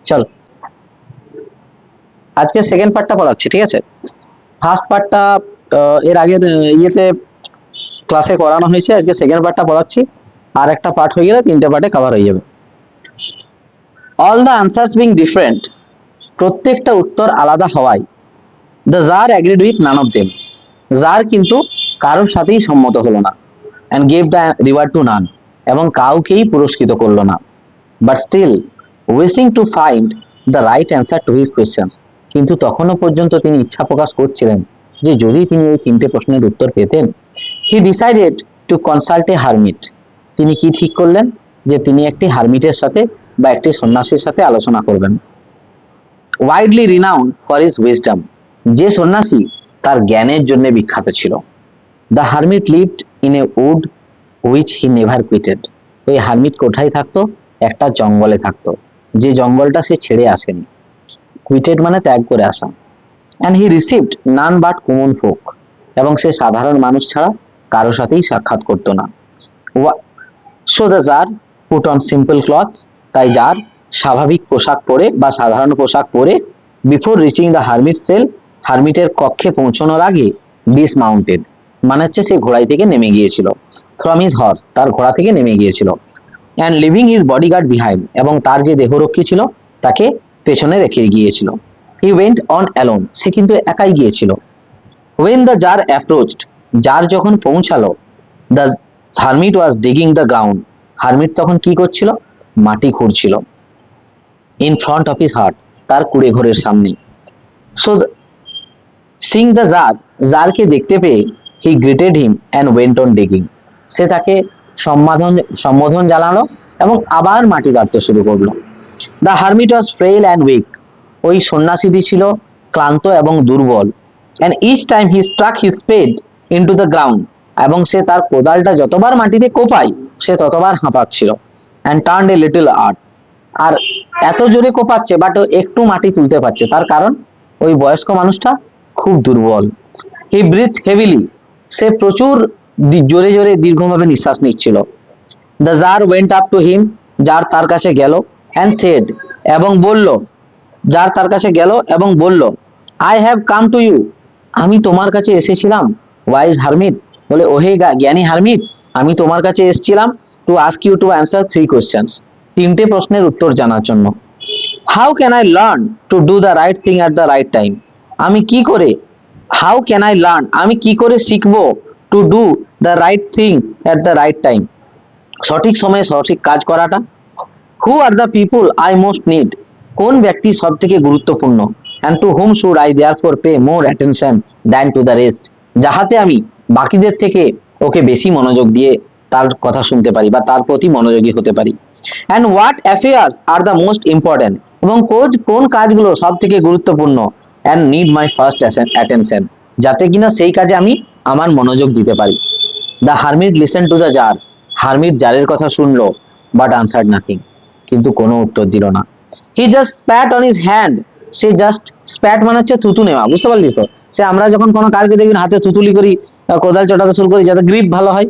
চলো আজকে সেকেন্ড পার্টটা পড়াচ্ছি, ঠিক আছে? ফার্স্ট পার্টটা এর আগে ইয়েতে ক্লাসে করানো হয়েছে, আজকে সেকেন্ড পার্টটা পড়াচ্ছি। আর একটা পার্ট হয়ে গেলে তিনটে পার্টে কভার হয়ে যাবে। All the answers being different, প্রত্যেকটা উত্তর আলাদা হওয়ায় the tsar agreed with none of them, tsar কিন্তু কারোর সাথেই সম্মত হলো না। And gave the reward to none, এবং কাউকেই পুরস্কৃত করলো না। But still wishing to find the right answer to his questions, কিন্তু তখনও পর্যন্ত তিনি ইচ্ছা প্রকাশ করছিলেন যে যদি তিনি ওই তিনটে প্রশ্নের উত্তর পেতেন। He decided to consult a hermit, তিনি কি ঠিক করলেন যে তিনি একটি হারমিটের সাথে বা একটি সন্ন্যাসীর সাথে আলোচনা করবেন। Widely renowned for his wisdom, যে সন্ন্যাসী তার জ্ঞানের জন্য বিখ্যাত ছিল। The hermit lived in a wood which he never quitted, ওই হারমিট কোথায় থাকতো? একটা জঙ্গলে থাকতো, যে জঙ্গলটা সে ছেড়ে আসেনি। কুইটেড মানে ত্যাগ করে আসা। And he received none but common folk, এবং সে সাধারণ মানুষ ছাড়া কারো সাথেই সাক্ষাৎ করতো না। So the tsar put on simple clothes, তাই জার স্বাভাবিক পোশাক পরে বা সাধারণ পোশাক পরে before reaching the hermit cell, হারমিটের কক্ষে পৌঁছানোর আগে বিস মাউন্টেড মানে হচ্ছে সে ঘোড়াই থেকে নেমে গিয়েছিল। ফ্রম হিজ হর্স, তার ঘোড়া থেকে নেমে গিয়েছিল। And leaving his bodyguard behind, এবং তার যে দেহরক্ষী ছিল তাকে পেছনে রেখে গিয়েছিল। হি ওয়েন্ট অন অ্যালোন, সে কিন্তু একাই গিয়েছিল। When the tsar approached, tsar যখন পৌঁছালো, the hermit was digging the ground, hermit তখন কি করছিল? মাটি খুঁড়ছিল। In front of his hut, তার কুড়ে ঘরের সামনে। সো সিং দ্য জার, জারকে দেখতে পেয়ে he greeted him and went on digging, সে তাকে সম্বোধন জানালো এবং আবার মাটি কাটতে শুরু করলো। The hermit was frail and weak, ওই সন্ন্যাসীটি ছিল ক্লান্ত এবং দুর্বল। And each time he struck his spade into the ground, এবং সে তার কোদালটা যতবার মাটিতে কোপায় সে ততবার হাঁপাচ্ছিল। And turn a little earth, আর এত জোরে কোপাচ্ছে বাট একটু মাটি তুলতে পারছে, তার কারণ ওই বয়স্ক মানুষটা খুব দুর্বল। হি ব্রিথ হেভিলি, সে প্রচুর জোরে জোরে দীর্ঘভাবে নিঃশ্বাস নিচ্ছিল। The tsar went up to him, tsar তার কাছে গেল। অ্যান্ড সেড, এবং বলল, যার তার কাছে গেল এবং বলল, I have come to you, আমি তোমার কাছে এসেছিলাম। ওয়াইজ হারমিট, বলে ওহে জ্ঞানী হারমিট, আমি তোমার কাছে এসেছিলাম to ask you to answer 3 questions, তিনটে প্রশ্নের উত্তর জানার জন্য। How can I learn to do the right thing at the right time, আমি কি করে, হাউ ক্যান আই লার্ন, আমি কি করে শিখবো, to do the right thing at the right time, সঠিক সময়ে সঠিক কাজ করাটা। Who are the people I most need, কোন ব্যক্তি সব থেকে গুরুত্বপূর্ণ। And to whom should I therefore pay more attention than to the rest, যাহাতে আমি বাকিদের থেকে ওকে বেশি মনোযোগ দিয়ে তার কথা শুনতে পারি বা তার প্রতি মনোযোগী হতে পারি। And what affairs are the most important, এবং কোন কাজগুলো সব থেকে গুরুত্বপূর্ণ। And need my first attention, যাতে কিনা সেই কাজে আমি আমার মনোযোগ দিতে পারি। The hermit listen to the tsar, hermit জারের কথা শুনলো, বাট আনসার্ড নাথিং, কিন্তু কোনো উত্তর দিল না। He just spat on his hand, সে জাস্ট স্প্যাট মানে হচ্ছে থুতু নেওয়া, বুঝতে পারলি তো? সে আমরা যখন কোনো কাজকে দেখবি হাতে থুতুলি করি, কোদাল চটাতে শুরু করি যাতে গ্রিপ ভালো হয়।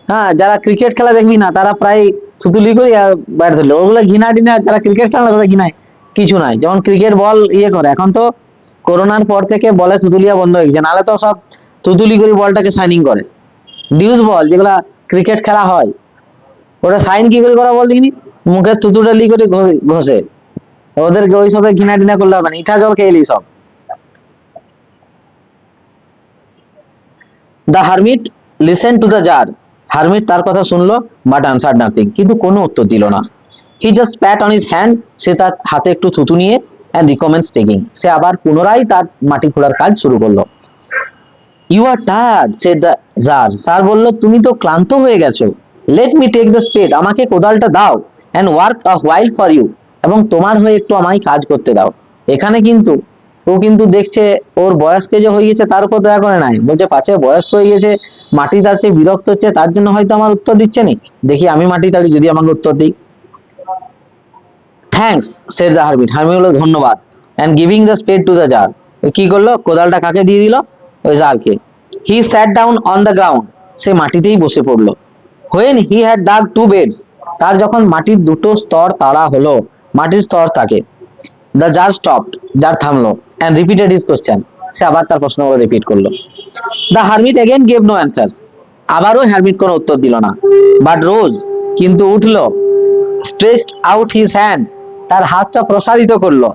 হ্যাঁ, যারা ক্রিকেট খেলা দেখবি না তারা প্রায় থুতুলি করি আর ব্যাট ধরলে, ওগুলো ঘৃণা টিনা, যারা ক্রিকেট খেলা তাদের ঘৃণায় কিছু নাই। যেমন ক্রিকেট বল ইয়ে করে, এখন তো করোনার পর থেকে বলে থুতুলিয়া বন্ধ হয়ে গেছে, নাহলে তো সব থুতুলি করে বলটাকে সাইনিং করে। ডিউস বল যেগুলা ক্রিকেট খেলা হয়, ওটা সাইন কি করে করা বল দেখিনি, মুখের থুতুটালি করে ঘষে। ওদেরকে ওই সবে ঘৃণা টিনা করলে হবে না, ইটা জল খেয়ে সব। The hermit listen to the tsar, hermit তার কথা শুনলো, বাট আনসার নাথিং, কিন্তু কোনো উত্তর দিল না। He just pat on his hand, সে তার হাতে একটু থুতু নিয়ে অ্যান্ড রিকমেন্স টেকিং, সে আবার পুনরায় তার মাটি খোঁড়ার কাজ শুরু করলো। You are tired said the tsar, sir বলল তুমি তো ক্লান্ত হয়ে গেছো। Let me take the spade, আমাকে কোদালটা দাও। And work a while for you, এবং তোমার হয়ে একটু আমায় কাজ করতে দাও। এখানে কিন্তু ও কিন্তু দেখছে ওর বয়স্কে যে হয়ে গেছে তার উপর দয়া করে নাই, বলছে পাছে বয়স্ক হয়ে গেছে, মাটি তাড়ছে, বিরক্ত হচ্ছে, তার জন্য হয়তো আমার উত্তর দিচ্ছে নি, দেখি আমি মাটি তাড়ি, যদি আমাকে উত্তর দিই। Thanks said the hermit, hermit হলো ধন্যবাদ। And giving the spade to the tsar, কি করলো, কোদালটা কাকে দিয়ে দিল, ওই জারকে। He sat down on the ground, সে মাটিতেই বসে পড়লো। When he had dug 2 beds, তার যখন মাটির দুটো স্তর তাড়া হলো, মাটির স্তর থাকে। দ্য জার স্টপড, জার থামলো, অ্যান্ড রিপিটেড হিজ কোশ্চেন, সে আবার তার প্রশ্নগুলো রিপিট করলো। The hermit again gave no answers, আবারও হারমিট কোনো উত্তর দিল না। বাট রোজ, কিন্তু উঠলো, স্ট্রেচড আউট হিজ হ্যান্ড, তার হাতটা প্রসারিত করলো,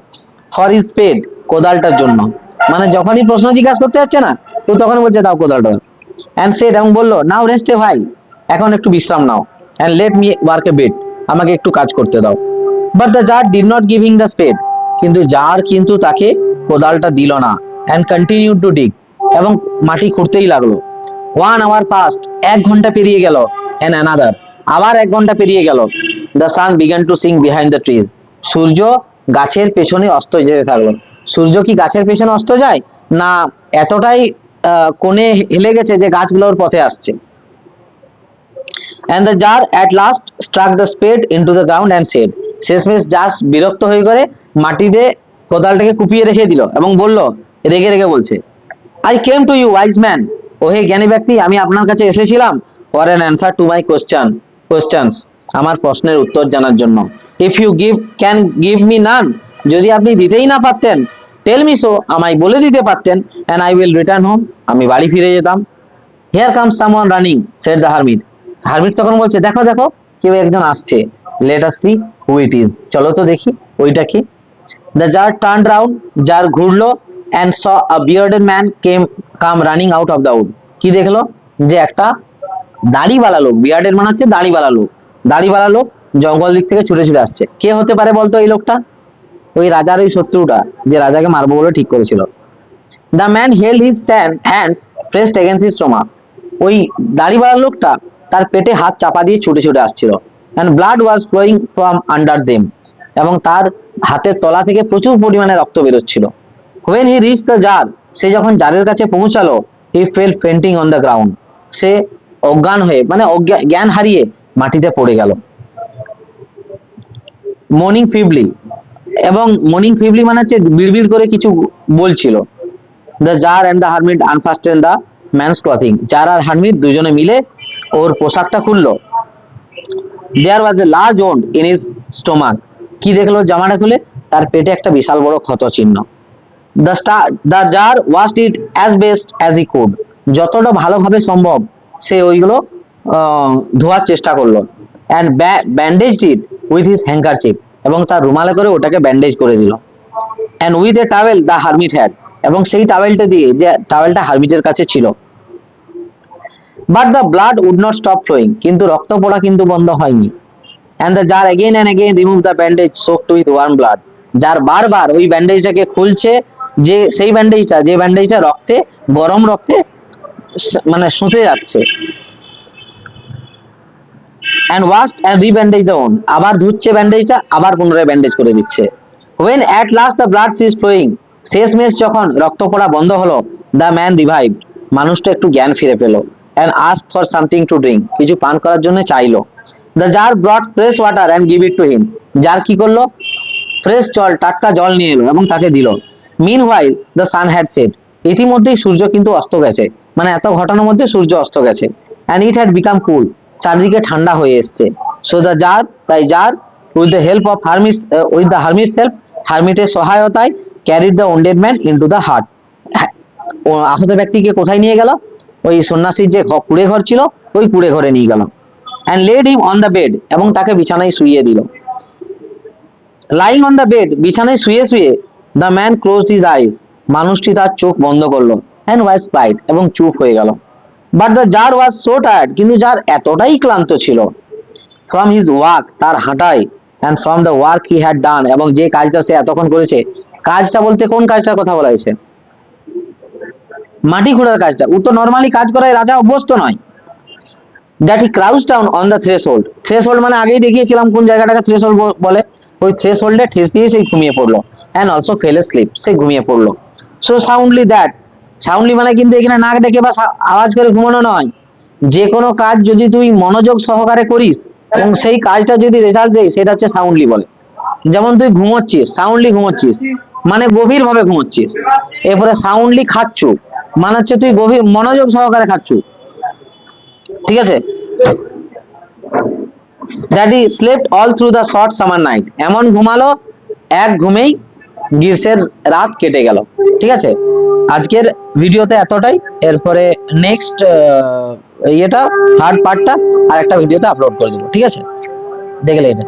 ফর হিজ স্পেড, কোদালটার জন্য। মানে যখনই প্রশ্ন জিজ্ঞাসা করতে যাচ্ছে না, তো তখন বলছে দাও কোদালটা, অ্যান্ড সেড, এবং বললো, নাও রেস্ট এ ভাই, এখন একটু বিশ্রাম নাও, and let me work a bit, আমাকে একটু কাজ করতে দাও। But the tsar did not give him the spade, কিন্তু জার কিন্তু তাকে কোদালটা দিল না, অ্যান্ড কন্টিনিউ টু ডিগ, এবং মাটি খুঁড়তেই লাগলো। 1 hour passed, 1 ঘন্টা পেরিয়ে গেল, অ্যান্ড অ্যানাদার, আবার 1 ঘন্টা পেরিয়ে গেল। The sun began to sink behind the trees, সূর্য গাছের পেছনে অস্ত যেতে থাকলো। সূর্য কি গাছের পেছনে অস্ত যায় না, এতটাই কোণে হেলে গেছে যে গাছগুলো ওর পথে আসছে। and the jar at last struck the spade into the ground and said, শেষমেশ জাস বিরক্ত হয়ে করে মাটিতে কোদালটাকে কুপিয়ে রেখে দিল এবং বলল, রেগে রেগে বলছে, I came to you wise man, ও হে জ্ঞানী ব্যক্তি, আমি আপনার কাছে এসেছিলাম for an answer to my questions, আমার প্রশ্নের উত্তর জানার জন্য। If you can give me none, যদি আপনি দিতেই না পারতেন, টেল মি সো, আমায় বলে দিতে পারতেন, and I will return home, আমি বাড়ি ফিরে যেতাম। Here comes someone running, said the hermit, hermit তখন বলছে, দেখো দেখো কেউ একজন আসছে, let us see who it is, চলো তো দেখি ওইটা কি। The tsar turn round, tsar ঘুরলো, and saw a bearded man come running out of the wood, কি দেখলো, যে একটা দাড়িওয়ালা লোক, বিয়ার্ডেড মানে হচ্ছে দাড়িওয়ালা লোক, দাড়িওয়ালা লোক জঙ্গল দিক থেকে ছুটে ছুটে আসছে। কে হতে পারে বলতো এই লোকটা? ওই রাজার ওই শত্রুটা, যে রাজাকে মারবো বলে ঠিক করেছিল। The man held his hands pressed against his stomach, ওই দাড়িওয়ালা লোকটা তার পেটে হাত চাপা দিয়ে ছুটে ছুটে আসছিল। And blood was flowing from under them, এবং তার হাতের তলা থেকে প্রচুর পরিমাণে রক্ত বেরোচ্ছিল। When he reach the tsar, সে যখন জারের কাছে পৌঁছালো, he fell fainting on the ground, সে অজ্ঞান হয়ে মানে জ্ঞান হারিয়ে মাটিতে পড়ে গেল। মর্নিং ফিবলি, এবং মর্নিং ফিবলি মানে হচ্ছে বিড়বিড় করে কিছু বলছিল। The tsar and the hermit unfasten the man's clothing, tsar আর হারমিট দুজনে মিলে ওর পোশাকটা খুললো। There was a large wound in his stomach, কি দেখলো জামাটা খুলে, তার পেটে একটা বিশাল বড় ক্ষত চিহ্ন। The tsar washed it as best as he could, যতটা ভালোভাবে সম্ভব সে ওইগুলো ধোয়ার চেষ্টা করলো। And bandaged it with his handkerchief, এবং তার রুমালে করে ওটাকে ব্যান্ডেজ করে দিল। And with a towel the hermit had, এবং সেই টাওয়েলটা দিয়ে, যে টাওয়েলটা হারমিটের কাছে ছিল। But the blood would not stop flowing, কিন্তু রক্ত পড়া কিন্তু বন্ধ হয়নি। And the tsar again and again remove the bandage soaked with worm blood, যার বারবার ওই ব্যান্ডেজটাকে খুলছে, যে সেই ব্যান্ডেজটা, যে ব্যান্ডেজটা রক্তে, গরম রক্তে মানে শুতে যাচ্ছে। And washed and rebandage the wound, আবার ধুচ্ছে ব্যান্ডেজটা, আবার পুনরায় ব্যান্ডেজ করে দিচ্ছে। When at last the blood cease flowing, শেষমেশ যখন রক্ত পড়া বন্ধ হলো, দ্য ম্যান রিভাইভড, মানুষটা একটু জ্ঞান ফিরে পেল। And ask for something to drink, কিছু পান করার জন্য চাইলো। The tsar brought fresh water and give it to him, tsar কি করলো, ফ্রেশ জল, টাটকা জল নিয়ে এলো এবং তাকে দিল। Meanwhile the sun had set, ইতিমধ্যেই সূর্য কিন্তু অস্ত গেছে, মানে এত ঘটনার মধ্যে সূর্য অস্ত গেছে। And it had become cool, চারদিকে ঠান্ডা হয়ে এসছে। সো দ্য জার, তাই tsar with the help of hermits, with the hermit's help, হারমিটের সহায়তায়, carried the wounded man into the hut, আহত ব্যক্তিকে কোথায় নিয়ে গেল, ওই সন্ন্যাসীর যে কুড়ে ঘর ছিল, ওই কুড়ে ঘরে নিয়ে গেল। And led him on the bed, এবং তাকে বিছানায় শুইয়ে দিল। লাইং অন দ্য বেড, বিছানায় শুয়ে শুয়ে, the man closed his eyes, মানুষটি তার চোখ বন্ধ করলো। অ্যান্ড ওয়াজ ক্লাইড, এবং চুপ হয়ে গেল। But the tsar was so tired, কিন্তু জার এতটাই ক্লান্ত ছিল, ফ্রম হিজ ওয়ার্ক, তার হাঁটাই, and from the work he had done, এবং যে কাজটা সে এতক্ষণ করেছে, কাজটা বলতে কোন কাজটার কথা বলা হয়েছে, মাটি খোঁড়ার কাজটা, ও তো নর্মালি কাজ করায় রাজা অভ্যস্ত নয়। That he Crouch down on the threshold, threshold মানে আগেই দেখিয়েছিলাম কোন জায়গাটাকে থ্রেশহোল্ড বলে, ওই থ্রেশহোল্ডে ঠেস দিয়ে সেই ঘুমিয়ে পড়লো। And also fell asleep, সে ঘুমিয়ে পড়লো। সো সাউন্ডলি দ্যাট, সাউন্ডলি মানে কিন্তু এখানে নাক ডেকে বা আওয়াজ করে ঘুমানো নয়, যে কোনো কাজ যদি তুই মনোযোগ সহকারে করিস এবং সেই কাজটা যদি রেজাল্ট দেয়, সেটা হচ্ছে সাউন্ডলি বলে। যেমন তুই ঘুমোচ্ছিস, সাউন্ডলি ঘুমোচ্ছিস, মানে গভীর ভাবে ঘুমোচ্ছিস। এরপরে সাউন্ডলি খাচ্ছু, মানে হচ্ছে তুই গভীর মনোযোগ সহকারে খাচ্ছু, ঠিক আছে। That E slept all through the short summer night, এমন ঘুমালো এক ঘুমেই গ্রীষ্মের রাত কেটে গেল। ঠিক আছে, আজকের ভিডিওতে এতটাই। এরপরে নেক্সট ইয়েটা থার্ড পার্টটা আর একটা ভিডিওতে আপলোড করে দেবো। ঠিক আছে, দেখলে এটা।